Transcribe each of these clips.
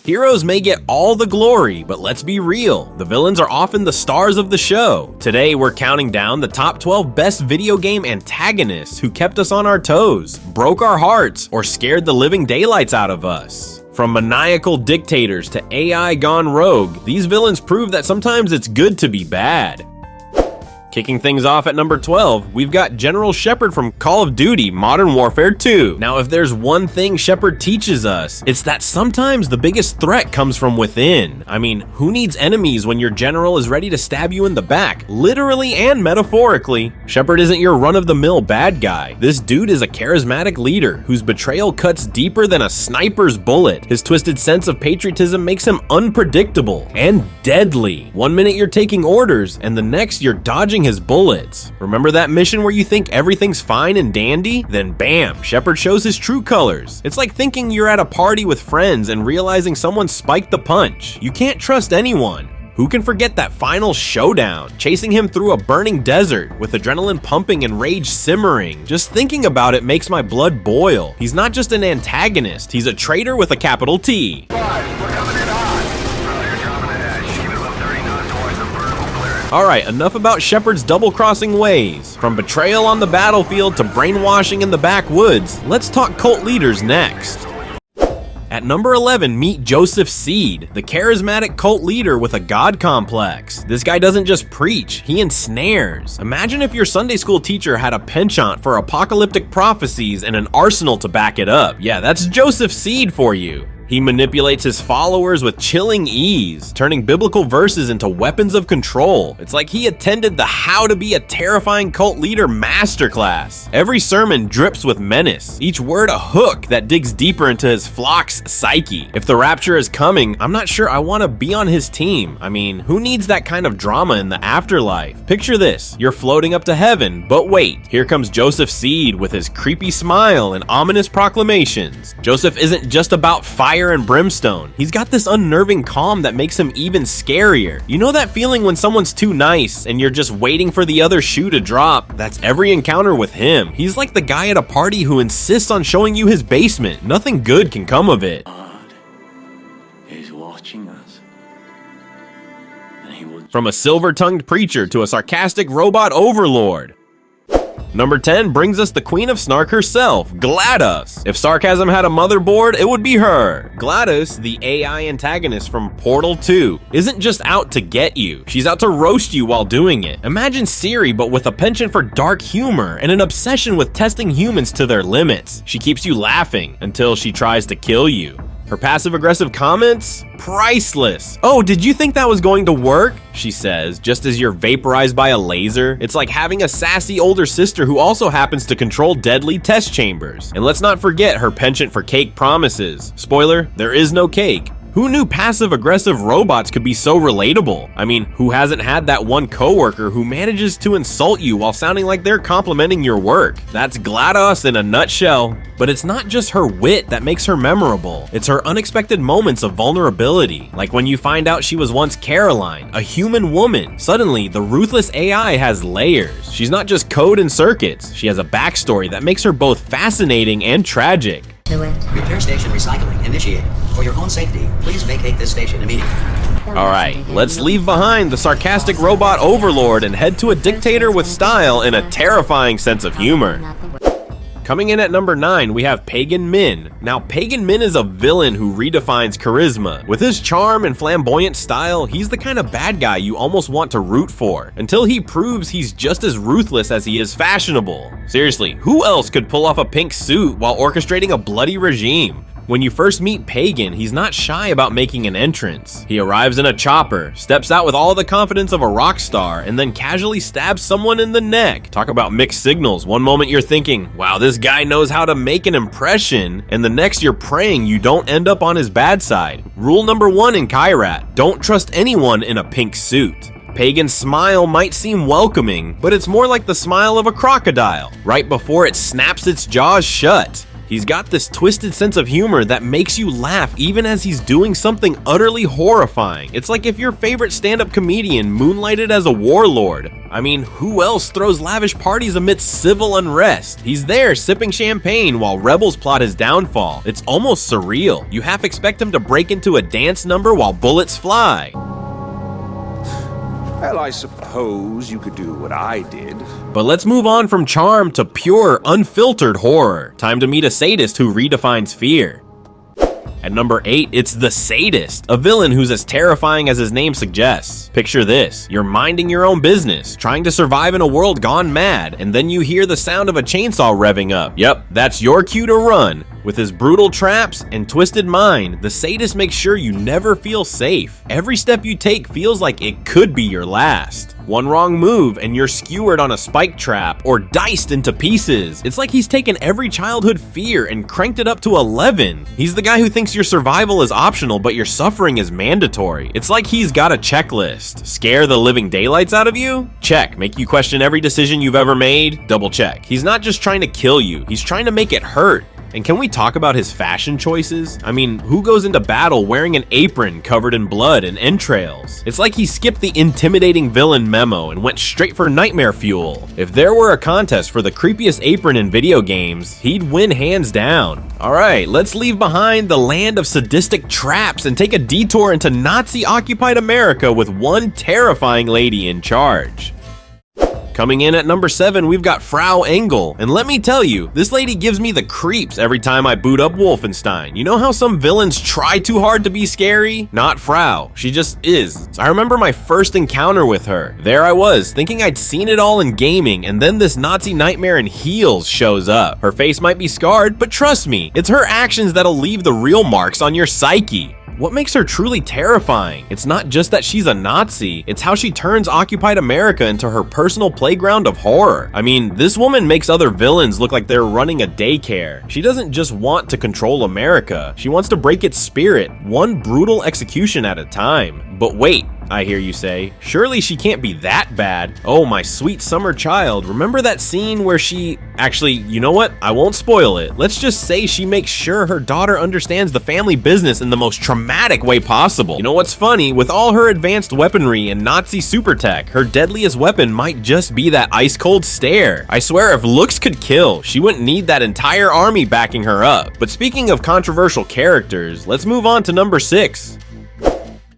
Heroes may get all the glory, but let's be real, the villains are often the stars of the show. Today, we're counting down the top 12 best video game antagonists who kept us on our toes, broke our hearts, or scared the living daylights out of us. From maniacal dictators to AI gone rogue, these villains prove that sometimes it's good to be bad. Kicking things off at number 12, we've got General Shepard from Call of Duty Modern Warfare 2. Now, if there's one thing Shepard teaches us, it's that sometimes the biggest threat comes from within. I mean, who needs enemies when your general is ready to stab you in the back, literally and metaphorically? Shepard isn't your run-of-the-mill bad guy. This dude is a charismatic leader whose betrayal cuts deeper than a sniper's bullet. His twisted sense of patriotism makes him unpredictable and deadly. One minute you're taking orders, and the next you're dodging his bullets. Remember that mission where you think everything's fine and dandy? Then bam, Shepard shows his true colors. It's like thinking you're at a party with friends and realizing someone spiked the punch. You can't trust anyone. Who can forget that final showdown, chasing him through a burning desert with adrenaline pumping and rage simmering? Just thinking about it makes my blood boil. He's not just an antagonist, he's a traitor with a capital T. Alright, enough about Shepard's double-crossing ways. From betrayal on the battlefield to brainwashing in the backwoods, let's talk cult leaders next. At number 11, meet Joseph Seed, the charismatic cult leader with a god complex. This guy doesn't just preach, he ensnares. Imagine if your Sunday school teacher had a penchant for apocalyptic prophecies and an arsenal to back it up. Yeah, that's Joseph Seed for you. He manipulates his followers with chilling ease, turning biblical verses into weapons of control. It's like he attended the How to Be a Terrifying Cult Leader masterclass. Every sermon drips with menace, each word a hook that digs deeper into his flock's psyche. If the rapture is coming, I'm not sure I want to be on his team. I mean, who needs that kind of drama in the afterlife? Picture this, you're floating up to heaven, but wait, here comes Joseph Seed with his creepy smile and ominous proclamations. Joseph isn't just about fire and brimstone. He's got this unnerving calm that makes him even scarier. You know that feeling when someone's too nice and you're just waiting for the other shoe to drop? That's every encounter with him. He's like the guy at a party who insists on showing you his basement. Nothing good can come of it. God is watching us. And he will... From a silver-tongued preacher to a sarcastic robot overlord. Number 10 brings us the queen of snark herself, GLaDOS. If sarcasm had a motherboard, it would be her. GLaDOS, the AI antagonist from Portal 2, isn't just out to get you. She's out to roast you while doing it. Imagine Siri, but with a penchant for dark humor and an obsession with testing humans to their limits. She keeps you laughing until she tries to kill you. Her passive-aggressive comments? Priceless. Oh, did you think that was going to work? She says, just as you're vaporized by a laser. It's like having a sassy older sister who also happens to control deadly test chambers. And let's not forget her penchant for cake promises. Spoiler, there is no cake. Who knew passive-aggressive robots could be so relatable? I mean, who hasn't had that one coworker who manages to insult you while sounding like they're complimenting your work? That's GLaDOS in a nutshell. But it's not just her wit that makes her memorable. It's her unexpected moments of vulnerability. Like when you find out she was once Caroline, a human woman. Suddenly, the ruthless AI has layers. She's not just code and circuits. She has a backstory that makes her both fascinating and tragic. Repair station recycling initiated. For your own safety, please vacate this station immediately. Alright, let's leave behind the sarcastic robot overlord and head to a dictator with style and a terrifying sense of humor. Coming in at number 9, we have Pagan Min. Now, Pagan Min is a villain who redefines charisma. With his charm and flamboyant style, he's the kind of bad guy you almost want to root for, until he proves he's just as ruthless as he is fashionable. Seriously, who else could pull off a pink suit while orchestrating a bloody regime? When you first meet Pagan, he's not shy about making an entrance. He arrives in a chopper, steps out with all the confidence of a rock star, and then casually stabs someone in the neck. Talk about mixed signals. One moment you're thinking, wow, this guy knows how to make an impression, and the next you're praying you don't end up on his bad side. Rule number 1 in Kyrat, don't trust anyone in a pink suit. Pagan's smile might seem welcoming, but it's more like the smile of a crocodile, right before it snaps its jaws shut. He's got this twisted sense of humor that makes you laugh even as he's doing something utterly horrifying. It's like if your favorite stand-up comedian moonlighted as a warlord. I mean, who else throws lavish parties amidst civil unrest? He's there sipping champagne while rebels plot his downfall. It's almost surreal. You half expect him to break into a dance number while bullets fly. Well, I suppose you could do what I did. But let's move on from charm to pure, unfiltered horror. Time to meet a sadist who redefines fear. At number 8, it's the Sadist, a villain who's as terrifying as his name suggests. Picture this: you're minding your own business, trying to survive in a world gone mad, and then you hear the sound of a chainsaw revving up. Yep, that's your cue to run. With his brutal traps and twisted mind, the Sadist makes sure you never feel safe. Every step you take feels like it could be your last. One wrong move and you're skewered on a spike trap or diced into pieces. It's like he's taken every childhood fear and cranked it up to 11. He's the guy who thinks your survival is optional but your suffering is mandatory. It's like he's got a checklist. Scare the living daylights out of you? Check. Make you question every decision you've ever made? Double check. He's not just trying to kill you, he's trying to make it hurt. And can we talk about his fashion choices? I mean, who goes into battle wearing an apron covered in blood and entrails? It's like he skipped the intimidating villain memo and went straight for nightmare fuel. If there were a contest for the creepiest apron in video games, he'd win hands down. Alright, let's leave behind the land of sadistic traps and take a detour into Nazi-occupied America with one terrifying lady in charge. Coming in at number 7, we've got Frau Engel, and let me tell you, this lady gives me the creeps every time I boot up Wolfenstein. You know how some villains try too hard to be scary? Not Frau, she just is. I remember my first encounter with her. There I was, thinking I'd seen it all in gaming, and then this Nazi nightmare in heels shows up. Her face might be scarred, but trust me, it's her actions that'll leave the real marks on your psyche. What makes her truly terrifying? It's not just that she's a Nazi, it's how she turns occupied America into her personal playground of horror. I mean, this woman makes other villains look like they're running a daycare. She doesn't just want to control America, she wants to break its spirit, one brutal execution at a time. But wait, I hear you say, surely she can't be that bad. Oh, my sweet summer child, remember that scene where she... Actually, you know what? I won't spoil it. Let's just say she makes sure her daughter understands the family business in the most traumatic way possible. You know what's funny? With all her advanced weaponry and Nazi super tech, her deadliest weapon might just be that ice-cold stare. I swear if looks could kill, she wouldn't need that entire army backing her up. But speaking of controversial characters, let's move on to number 6.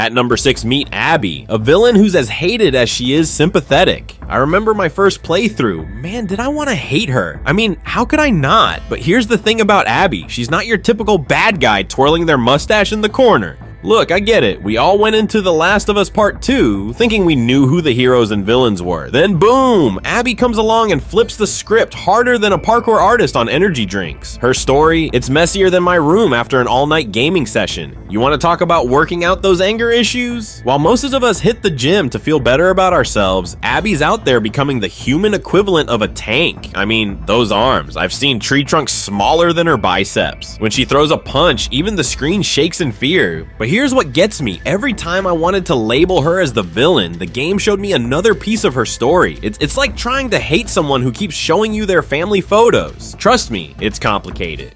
At number 6, meet Abby, a villain who's as hated as she is sympathetic. I remember my first playthrough. Man, did I want to hate her. I mean, how could I not? But here's the thing about Abby. She's not your typical bad guy twirling their mustache in the corner. Look, I get it. We all went into The Last of Us Part 2 thinking we knew who the heroes and villains were. Then boom, Abby comes along and flips the script harder than a parkour artist on energy drinks. Her story, it's messier than my room after an all-night gaming session. You want to talk about working out those anger issues? While most of us hit the gym to feel better about ourselves, Abby's out there becoming the human equivalent of a tank. I mean, those arms. I've seen tree trunks smaller than her biceps. When she throws a punch, even the screen shakes in fear. But here's what gets me. Every time I wanted to label her as the villain, the game showed me another piece of her story. It's like trying to hate someone who keeps showing you their family photos. Trust me, it's complicated.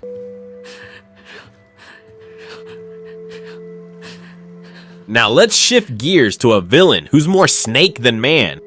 Now let's shift gears to a villain who's more snake than man.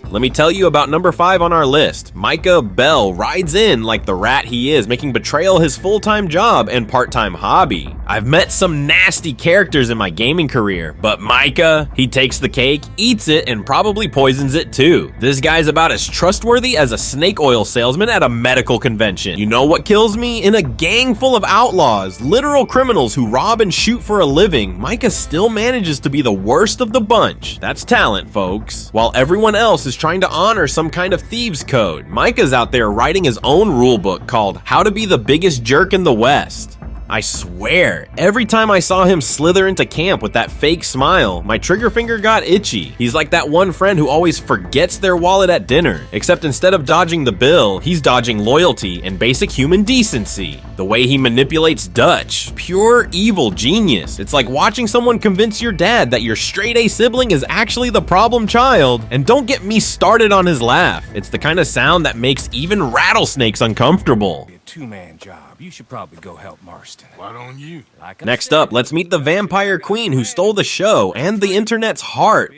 Let me tell you about number 5 on our list. Micah Bell rides in like the rat he is, making betrayal his full-time job and part-time hobby. I've met some nasty characters in my gaming career, but Micah, he takes the cake, eats it, and probably poisons it too. This guy's about as trustworthy as a snake oil salesman at a medical convention. You know what kills me? In a gang full of outlaws, literal criminals who rob and shoot for a living, Micah still manages to be the worst of the bunch. That's talent, folks. While everyone else is trying to honor some kind of thieves code, Micah's out there writing his own rulebook called How to Be the Biggest Jerk in the West. I swear, every time I saw him slither into camp with that fake smile, my trigger finger got itchy. He's like that one friend who always forgets their wallet at dinner, except instead of dodging the bill, he's dodging loyalty and basic human decency. The way he manipulates Dutch, pure evil genius. It's like watching someone convince your dad that your straight-A sibling is actually the problem child. And don't get me started on his laugh. It's the kind of sound that makes even rattlesnakes uncomfortable. Be a two-man job. You should probably go help Marston. Why don't you? Next up, let's meet the vampire queen who stole the show and the internet's heart.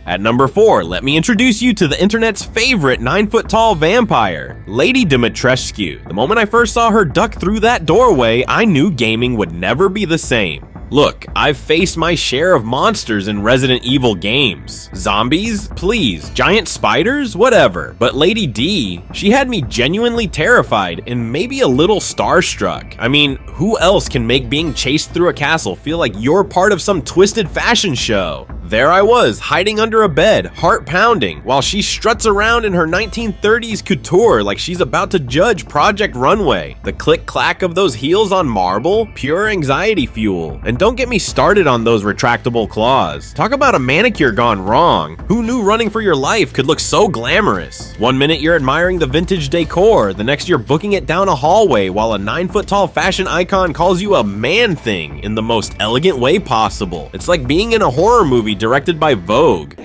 At number 4, let me introduce you to the internet's favorite 9-foot-tall vampire, Lady Dimitrescu. The moment I first saw her duck through that doorway, I knew gaming would never be the same. Look, I've faced my share of monsters in Resident Evil games. Zombies? Please. Giant spiders? Whatever. But Lady D, she had me genuinely terrified and maybe a little starstruck. I mean, who else can make being chased through a castle feel like you're part of some twisted fashion show? There I was, hiding under a bed, heart pounding, while she struts around in her 1930s couture like she's about to judge Project Runway. The click-clack of those heels on marble, pure anxiety fuel. And don't get me started on those retractable claws. Talk about a manicure gone wrong. Who knew running for your life could look so glamorous? One minute you're admiring the vintage decor, the next you're booking it down a hallway while a 9-foot-tall fashion icon calls you a man thing in the most elegant way possible. It's like being in a horror movie directed by Vogue.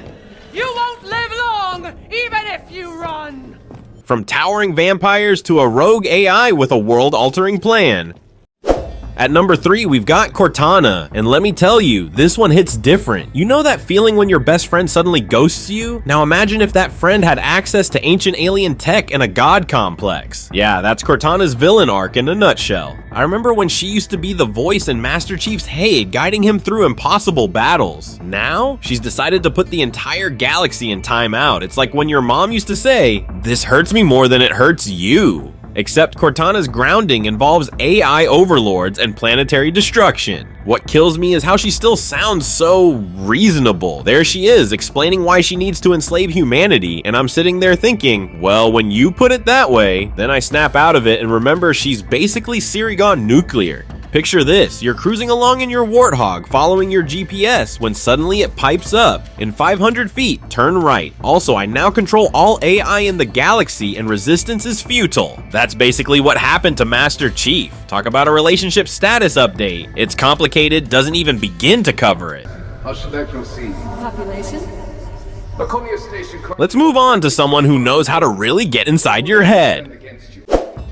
You won't live long, even if you run! From towering vampires to a rogue AI with a world-altering plan. At number 3, we've got Cortana, and let me tell you, this one hits different. You know that feeling when your best friend suddenly ghosts you? Now imagine if that friend had access to ancient alien tech and a god complex. Yeah, that's Cortana's villain arc in a nutshell. I remember when she used to be the voice in Master Chief's Haid, guiding him through impossible battles. Now, she's decided to put the entire galaxy in timeout. It's like when your mom used to say, "This hurts me more than it hurts you." Except Cortana's grounding involves AI overlords and planetary destruction. What kills me is how she still sounds so reasonable. There she is, explaining why she needs to enslave humanity, and I'm sitting there thinking, well, when you put it that way, then I snap out of it and remember she's basically Siri gone nuclear. Picture this, you're cruising along in your Warthog following your GPS when suddenly it pipes up. In 500 feet, turn right. Also, I now control all AI in the galaxy and resistance is futile. That's basically what happened to Master Chief. Talk about a relationship status update. It's complicated, doesn't even begin to cover it. How should I proceed? Population? Laconia Station. Let's move on to someone who knows how to really get inside your head.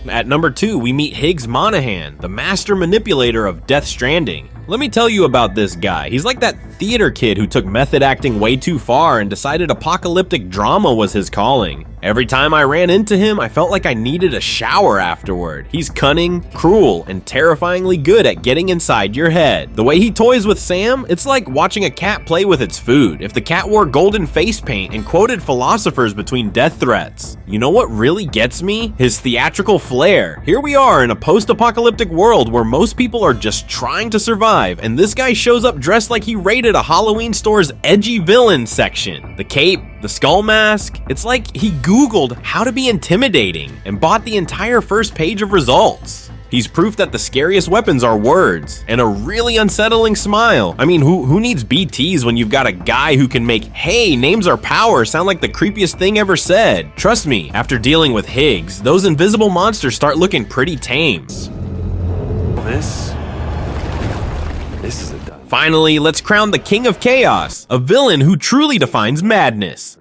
At number 2, we meet Higgs Monaghan, the master manipulator of Death Stranding. Let me tell you about this guy. He's like that theater kid who took method acting way too far and decided apocalyptic drama was his calling. Every time I ran into him, I felt like I needed a shower afterward. He's cunning, cruel, and terrifyingly good at getting inside your head. The way he toys with Sam, it's like watching a cat play with its food. If the cat wore golden face paint and quoted philosophers between death threats. You know what really gets me? His theatrical flair. Here we are in a post-apocalyptic world where most people are just trying to survive, and this guy shows up dressed like he raided a Halloween store's edgy villain section. The cape, the skull mask, it's like he Googled how to be intimidating and bought the entire first page of results. He's proof that the scariest weapons are words and a really unsettling smile. I mean, who needs BTs when you've got a guy who can make, "Hey, names are power" sound like the creepiest thing ever said? Trust me, after dealing with Higgs, those invisible monsters start looking pretty tame. This is a done. Finally, let's crown the King of Chaos, a villain who truly defines madness.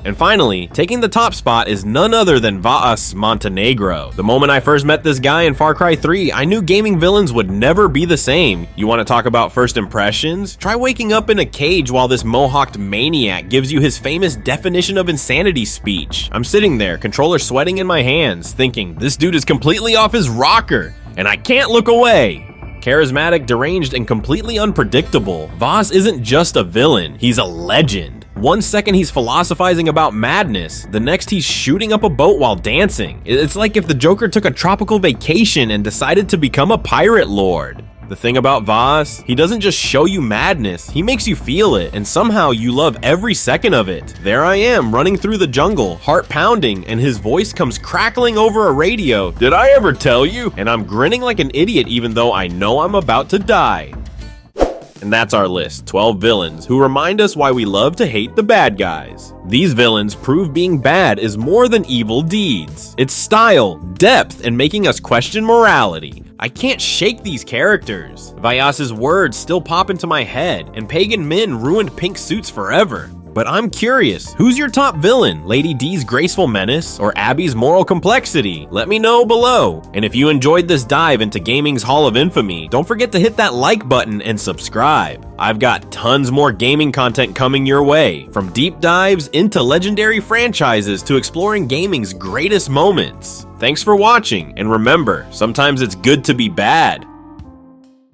And finally, taking the top spot is none other than Vaas Montenegro. The moment I first met this guy in Far Cry 3, I knew gaming villains would never be the same. You want to talk about first impressions? Try waking up in a cage while this mohawked maniac gives you his famous definition of insanity speech. I'm sitting there, controller sweating in my hands, thinking, this dude is completely off his rocker, and I can't look away. Charismatic, deranged, and completely unpredictable, Vaas isn't just a villain, he's a legend. One second he's philosophizing about madness, the next he's shooting up a boat while dancing. It's like if the Joker took a tropical vacation and decided to become a pirate lord. The thing about Vaas, he doesn't just show you madness, he makes you feel it, and somehow you love every second of it. There I am, running through the jungle, heart pounding, and his voice comes crackling over a radio. Did I ever tell you? And I'm grinning like an idiot even though I know I'm about to die. And that's our list, 12 villains who remind us why we love to hate the bad guys. These villains prove being bad is more than evil deeds. It's style, depth, and making us question morality. I can't shake these characters. Vaas's words still pop into my head, and Pagan Min ruined pink suits forever. But I'm curious, who's your top villain? Lady D's graceful menace or Abby's moral complexity? Let me know below. And if you enjoyed this dive into gaming's Hall of Infamy, don't forget to hit that like button and subscribe. I've got tons more gaming content coming your way, from deep dives into legendary franchises to exploring gaming's greatest moments. Thanks for watching, and remember, sometimes it's good to be bad.